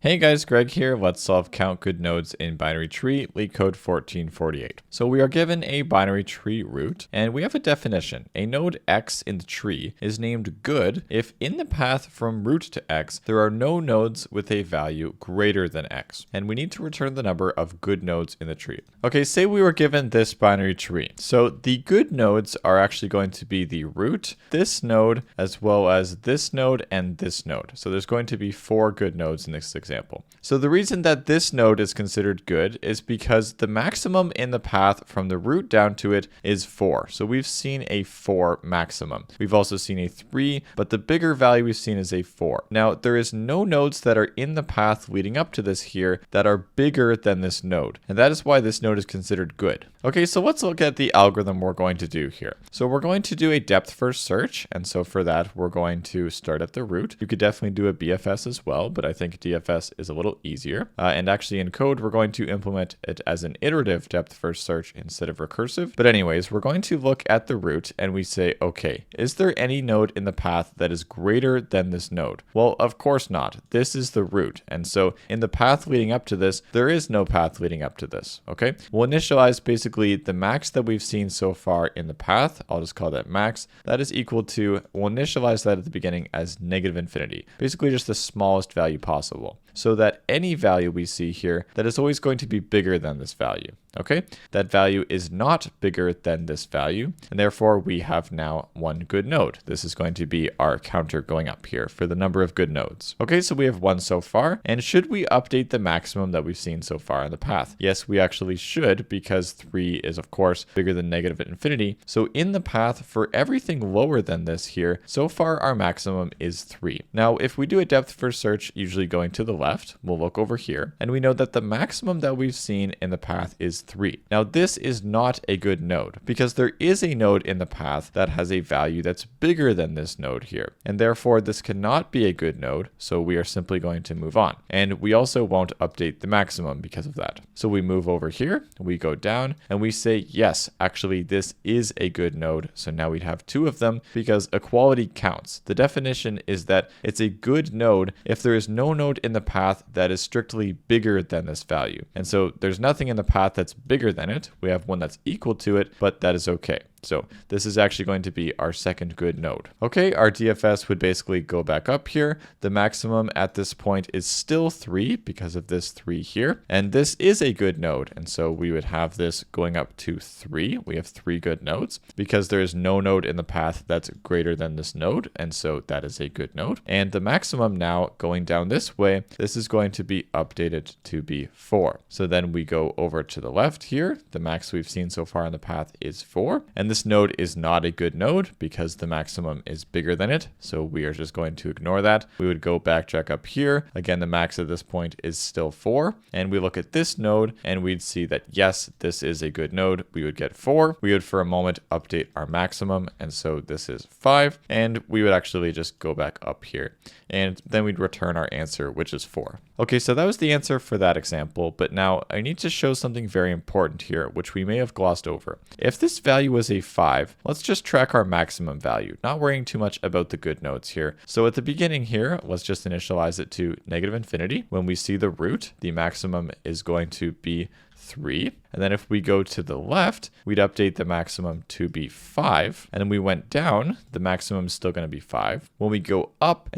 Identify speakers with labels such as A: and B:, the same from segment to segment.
A: Hey guys, Greg here. Let's solve count good nodes in binary tree, Leetcode 1448. So we are given a binary tree root, and we have a definition. A node x in the tree is named good if in the path from root to x, there are no nodes with a value greater than x. And we need to return the number of good nodes in the tree. Okay, say we were given this binary tree. So the good nodes are actually going to be the root, this node, as well as this node and this node. So there's going to be 4 good nodes in this example. So the reason that this node is considered good is because the maximum in the path from the root down to it is 4. So we've seen a 4 maximum. We've also seen a 3, but the bigger value we've seen is a 4. Now there is no nodes that are in the path leading up to this here that are bigger than this node. And that is why this node is considered good. Okay, so let's look at the algorithm we're going to do here. So we're going to do a depth first search. And so for that, we're going to start at the root. You could definitely do a BFS as well, but I think DFS is a little easier. And actually in code, we're going to implement it as an iterative depth first search instead of recursive. But anyways, we're going to look at the root and we say, okay, is there any node in the path that is greater than this node? Well, of course not. This is the root. And so in the path leading up to this, there is no path leading up to this. Okay, we'll initialize basically the max that we've seen so far in the path. I'll just call that max. That is equal to, we'll initialize that at the beginning as negative infinity. Basically just the smallest value possible. So that any value we see here, that is always going to be bigger than this value. Okay, that value is not bigger than this value, and therefore we have now one good node. This is going to be our counter going up here for the number of good nodes. Okay, so we have 1 so far, and should we update the maximum that we've seen so far in the path? Yes, we actually should, because 3 is of course bigger than negative infinity. So in the path for everything lower than this here, so far our maximum is 3. Now, if we do a depth first search, usually going to the left, we'll look over here, and we know that the maximum that we've seen in the path is 3. Now this is not a good node because there is a node in the path that has a value that's bigger than this node here. And therefore this cannot be a good node. So we are simply going to move on. And we also won't update the maximum because of that. So we move over here, we go down and we say, yes, actually this is a good node. So now we'd have 2 of them because equality counts. The definition is that it's a good node if there is no node in the path that is strictly bigger than this value. And so there's nothing in the path that's bigger than it. We have one that's equal to it, but that is okay. So this is actually going to be our second good node. Okay, our DFS would basically go back up here. The maximum at this point is still 3 because of this 3 here. And this is a good node. And so we would have this going up to 3. We have 3 good nodes because there is no node in the path that's greater than this node. And so that is a good node. And the maximum now going down this way, this is going to be updated to be 4. So then we go over to the left here. The max we've seen so far in the path is 4. And this node is not a good node because the maximum is bigger than it. So we are just going to ignore that. We would go backtrack up here. Again, the max at this point is still 4. And we look at this node and we'd see that, yes, this is a good node. We would get 4. We would for a moment update our maximum. And so this is 5. And we would actually just go back up here. And then we'd return our answer, which is 4. Okay, so that was the answer for that example. But now I need to show something very important here, which we may have glossed over. If this value was a 5, let's just track our maximum value, not worrying too much about the good nodes here. So at the beginning here, let's just initialize it to negative infinity. When we see the root, the maximum is going to be 3. And then if we go to the left, we'd update the maximum to be 5. And then we went down, the maximum is still going to be 5. When we go up,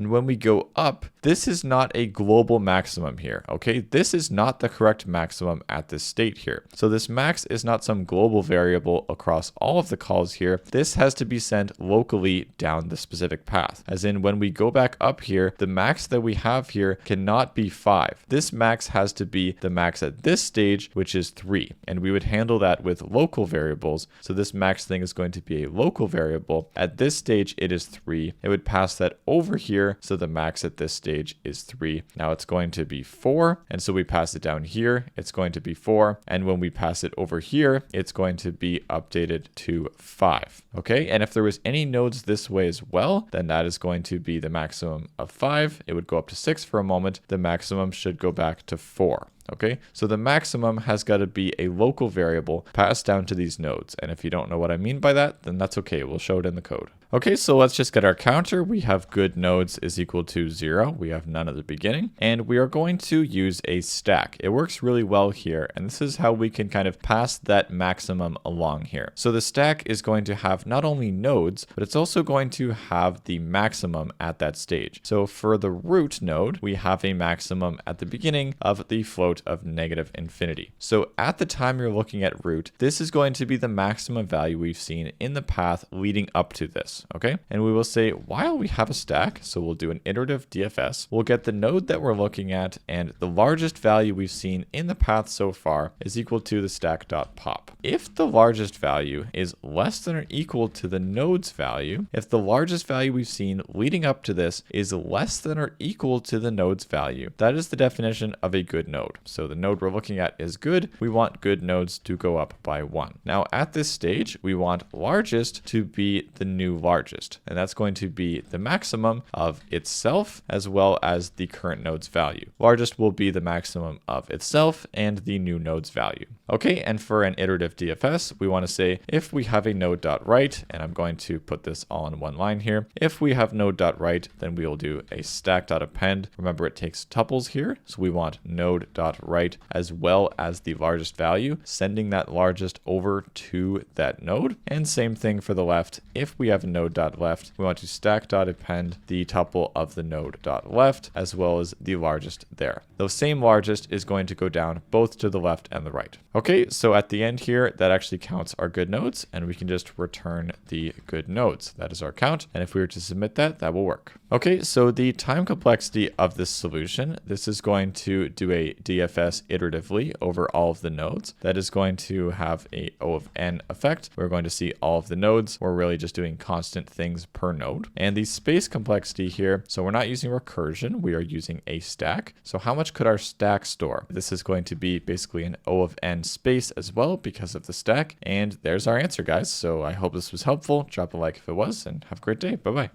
A: this is not a global maximum here, okay? This is not the correct maximum at this state here. So this max is not some global variable across all of the calls here. This has to be sent locally down the specific path. As in when we go back up here, the max that we have here cannot be 5. This max has to be the max at this stage, which is 3. And we would handle that with local variables. So this max thing is going to be a local variable. At this stage, it is 3. It would pass that over here. So the max at this stage is 3. Now it's going to be 4. And so we pass it down here. It's going to be 4. And when we pass it over here, it's going to be updated to 5. Okay. And if there was any nodes this way as well, then that is going to be the maximum of 5. It would go up to 6 for a moment. The maximum should go back to 4. Okay, so the maximum has got to be a local variable passed down to these nodes. And if you don't know what I mean by that, then that's okay. We'll show it in the code. Okay, so let's just get our counter. We have good nodes is equal to 0. We have none at the beginning. And we are going to use a stack. It works really well here. And this is how we can kind of pass that maximum along here. So the stack is going to have not only nodes, but it's also going to have the maximum at that stage. So for the root node, we have a maximum at the beginning of the float of -infinity. So at the time you're looking at root, this is going to be the maximum value we've seen in the path leading up to this, okay? And we will say, while we have a stack, so we'll do an iterative DFS, we'll get the node that we're looking at, and the largest value we've seen in the path so far is equal to the stack.pop. If the largest value is less than or equal to the node's value, if the largest value we've seen leading up to this is less than or equal to the node's value, that is the definition of a good node. So the node we're looking at is good. We want good nodes to go up by 1. Now at this stage, we want largest to be the new largest, and that's going to be the maximum of itself as well as the current node's value. Largest will be the maximum of itself and the new node's value. Okay, and for an iterative DFS, we want to say if we have a node.write, and I'm going to put this all in one line here. If we have node.write, then we will do a stack.append. Remember, it takes tuples here, so we want node.write as well as the largest value, sending that largest over to that node. And same thing for the left. If we have a node.left, we want to stack.append the tuple of the node.left as well as the largest there. The same largest is going to go down both to the left and the right. Okay, so at the end here, that actually counts our good nodes, and we can just return the good nodes. That is our count, and if we were to submit that, that will work. Okay, so the time complexity of this solution, this is going to do a DFS iteratively over all of the nodes. That is going to have a O of n effect. We're going to see all of the nodes. We're really just doing constant things per node. And the space complexity here, so we're not using recursion, we are using a stack. So how much could our stack store? This is going to be basically an O of n space as well because of the stack. And there's our answer, guys. So I hope this was helpful. Drop a like if it was, and have a great day. Bye-bye.